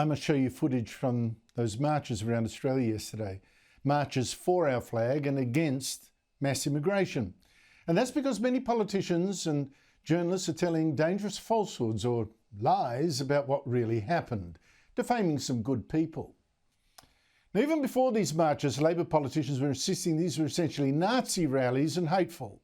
I must show you footage from those marches around Australia yesterday. Marches for our flag and against mass immigration. And that's because many politicians and journalists are telling dangerous falsehoods or lies about what really happened, defaming some good people. Now, even before these marches, Labor politicians were insisting these were essentially Nazi rallies and hateful.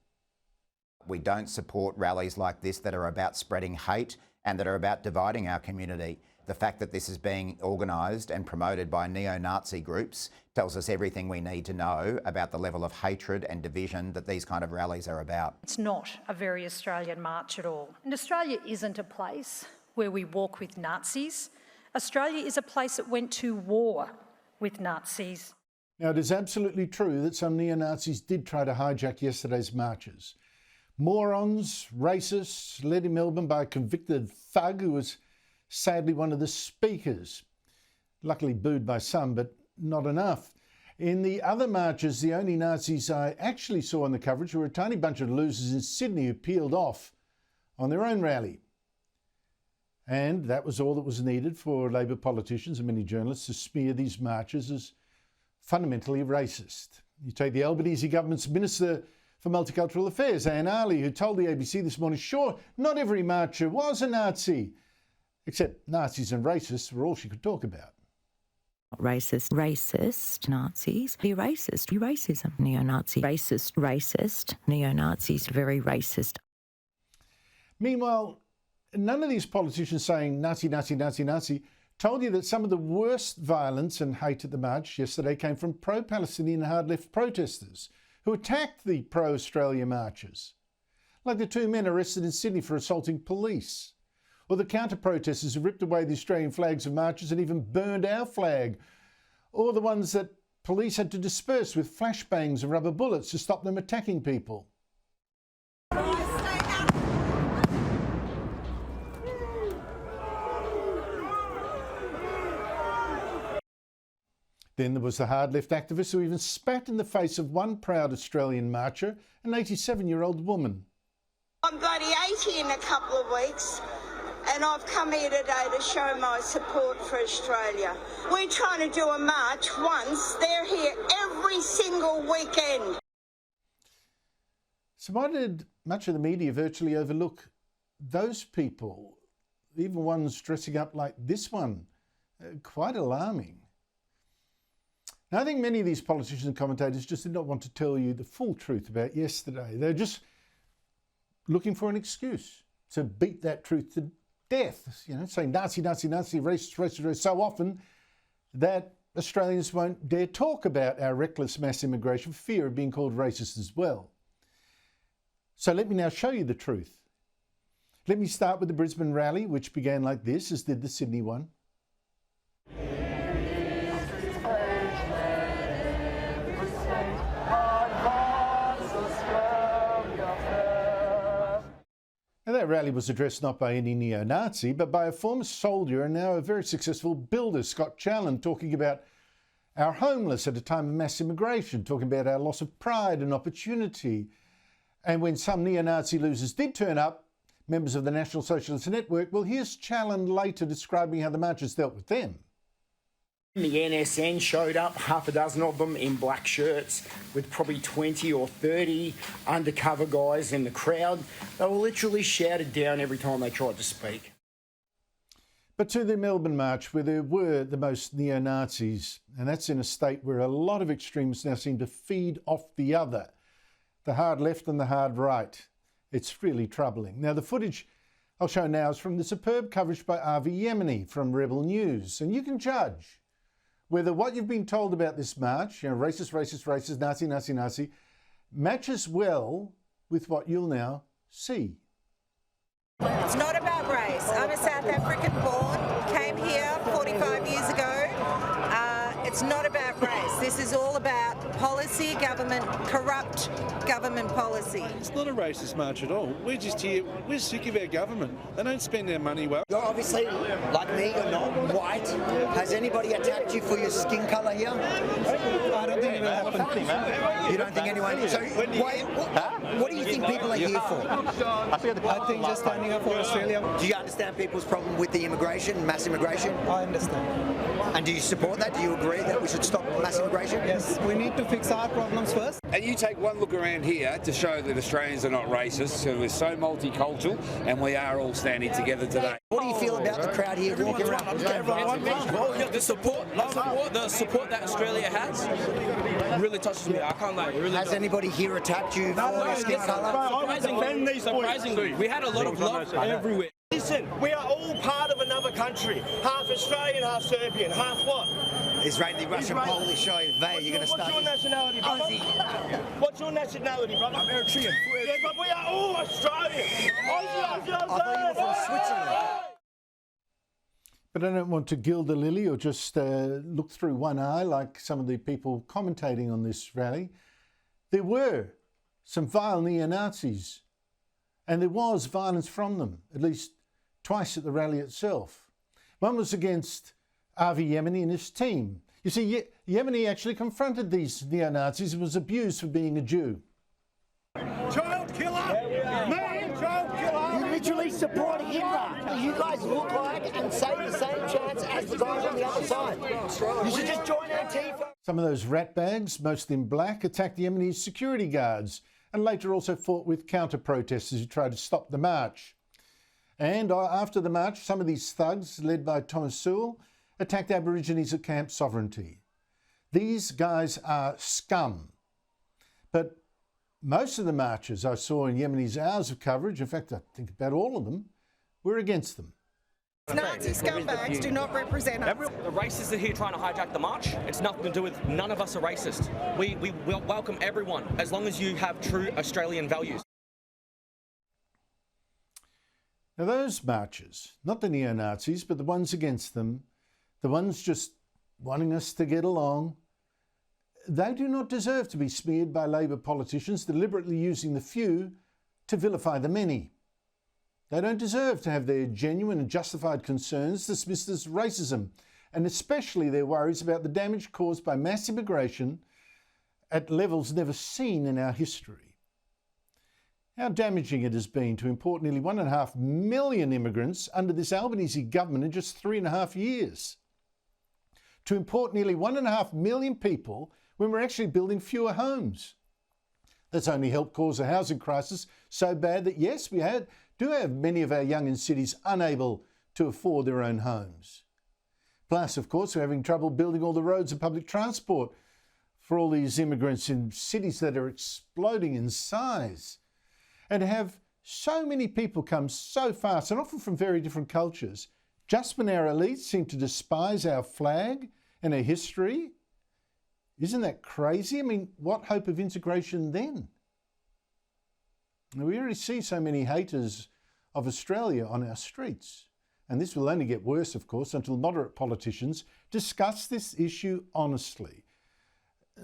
We don't support rallies like this that are about spreading hate and that are about dividing our community. The fact that this is being organised and promoted by neo-Nazi groups tells us everything we need to know about the level of hatred and division that these kind of rallies are about. It's not a very Australian march at all. And Australia isn't a place where we walk with Nazis. Australia is a place that went to war with Nazis. Now, it is absolutely true that some neo-Nazis did try to hijack yesterday's marches. Morons, racists, led in Melbourne by a convicted thug who was sadly one of the speakers. Luckily booed by some, but not enough. In the other marches, the only Nazis I actually saw in the coverage were a tiny bunch of losers in Sydney who peeled off on their own rally. And that was all that was needed for Labor politicians and many journalists to smear these marches as fundamentally racist. You take the Albanese government's Minister for Multicultural Affairs, Anne Arley, who told the ABC this morning, sure, not every marcher was a Nazi, except Nazis and racists were all she could talk about. Racist Nazis, be racist, be racism, neo-Nazi, racist, neo-Nazis, very racist. Meanwhile, none of these politicians saying Nazi, Nazi, Nazi, Nazi told you that some of the worst violence and hate at the march yesterday came from pro-Palestinian hard-left protesters who attacked the pro-Australia marchers, like the two men arrested in Sydney for assaulting police, or the counter-protesters who ripped away the Australian flags of marches and even burned our flag, or the ones that police had to disperse with flashbangs and rubber bullets to stop them attacking people. Then there was the hard-left activist who even spat in the face of one proud Australian marcher, an 87-year-old woman. I'm bloody 80 in a couple of weeks, and I've come here today to show my support for Australia. We're trying to do a march once. They're here every single weekend. So why did much of the media virtually overlook those people, even ones dressing up like this one? Quite alarming. Now, I think many of these politicians and commentators just did not want to tell you the full truth about yesterday. They're just looking for an excuse to beat that truth to death, saying Nazi, Nazi, Nazi, racist, racist, racist so often that Australians won't dare talk about our reckless mass immigration for fear of being called racist as well. So let me now show you the truth. Let me start with the Brisbane rally, which began like this, as did the Sydney one. Now, that rally was addressed not by any neo-Nazi, but by a former soldier and now a very successful builder, Scott Challen, talking about our homeless at a time of mass immigration, talking about our loss of pride and opportunity. And when some neo-Nazi losers did turn up, members of the National Socialist Network, well, here's Challen later describing how the marchers dealt with them. The NSN showed up, half a dozen of them in black shirts with probably 20 or 30 undercover guys in the crowd. They were literally shouted down every time they tried to speak. But to the Melbourne march, where there were the most neo-Nazis, and that's in a state where a lot of extremists now seem to feed off the other, the hard left and the hard right. It's really troubling. Now, the footage I'll show now is from the superb coverage by Avi Yemeni from Rebel News, and you can judge whether what you've been told about this march, racist, racist, racist, Nazi, Nazi, Nazi, matches well with what you'll now see. It's not about race. I'm a South African born, came here 45 years ago. It's not about race. This is all about policy. policy, corrupt government policy. It's not a racist march at all. We're just here, we're sick of our government. They don't spend their money well. You're obviously, like me, you're not white. Has anybody attacked you for your skin colour here? I don't think it happened. You don't think anyone... So what do you think people are here for? I think just standing up for Australia. Do you understand people's problem with the immigration, mass immigration? I understand. And do you support that? Do you agree that we should stop mass immigration? Yes, we need to fix our problems first. And you take one look around here to show that Australians are not racist, and we're so multicultural, and we are all standing together today. What do you feel about the crowd here walking around? The support that Australia has really touches me. I can't lie. Really has anybody here attacked you for your skin colour? Surprisingly, we had a lot of love everywhere. Listen, we are all part of another country. Half Australian, half Serbian, half what? Israeli, Russian, Polish, you're going to start. What's your nationality, brother? What's your nationality, brother? I'm Eritrean. Yeah, but we are all Australian. I thought you were from Switzerland. But I don't want to gild the lily or just look through one eye like some of the people commentating on this rally. There were some vile neo-Nazis, and there was violence from them, at least twice at the rally itself. One was against Avi Yemeni and his team. You see, Yemeni actually confronted these neo-Nazis and was abused for being a Jew. Child killer! Man, child killer! You literally support Hitler. You guys look like and say the same chants as the guys on the other side. You should just join Antifa. Some of those ratbags, mostly in black, attacked Yemeni's security guards and later also fought with counter-protesters who tried to stop the march. And after the march, some of these thugs, led by Thomas Sewell, attacked Aborigines at Camp Sovereignty. These guys are scum. But most of the marches I saw in Yemeni's hours of coverage, in fact, I think about all of them, were against them. Nazi scumbags do not represent us. The racists are here trying to hijack the march. It's nothing to do with, none of us are racist. We welcome everyone as long as you have true Australian values. Now those marches, not the neo-Nazis, but the ones against them, the ones just wanting us to get along, they do not deserve to be smeared by Labor politicians deliberately using the few to vilify the many. They don't deserve to have their genuine and justified concerns dismissed as racism, and especially their worries about the damage caused by mass immigration at levels never seen in our history. How damaging it has been to import nearly 1.5 million immigrants under this Albanese government in just 3.5 years. To import nearly 1.5 million people when we're actually building fewer homes. That's only helped cause a housing crisis so bad that, yes, we do have many of our young in cities unable to afford their own homes. Plus, of course, we're having trouble building all the roads and public transport for all these immigrants in cities that are exploding in size. And to have so many people come so fast, and often from very different cultures, just when our elites seem to despise our flag and our history. Isn't that crazy? I mean, what hope of integration then? Now, we already see so many haters of Australia on our streets. And this will only get worse, of course, until moderate politicians discuss this issue honestly.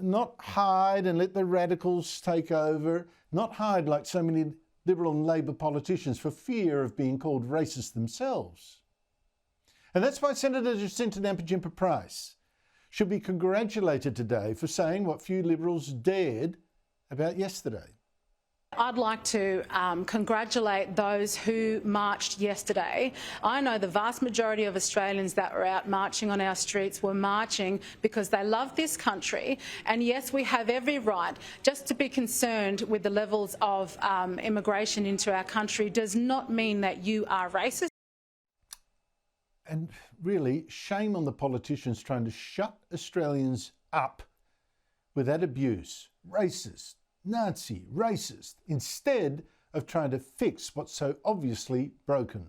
Not hide and let the radicals take over. Not hide like so many Liberal and Labor politicians for fear of being called racist themselves. And that's why Senator Jacinta Nampijinpa-Price should be congratulated today for saying what few Liberals dared about yesterday. I'd like to congratulate those who marched yesterday. I know the vast majority of Australians that were out marching on our streets were marching because they love this country. And yes, we have every right. Just to be concerned with the levels of immigration into our country does not mean that you are racist. And really, shame on the politicians trying to shut Australians up with that abuse. Racist, Nazi, racist, instead of trying to fix what's so obviously broken.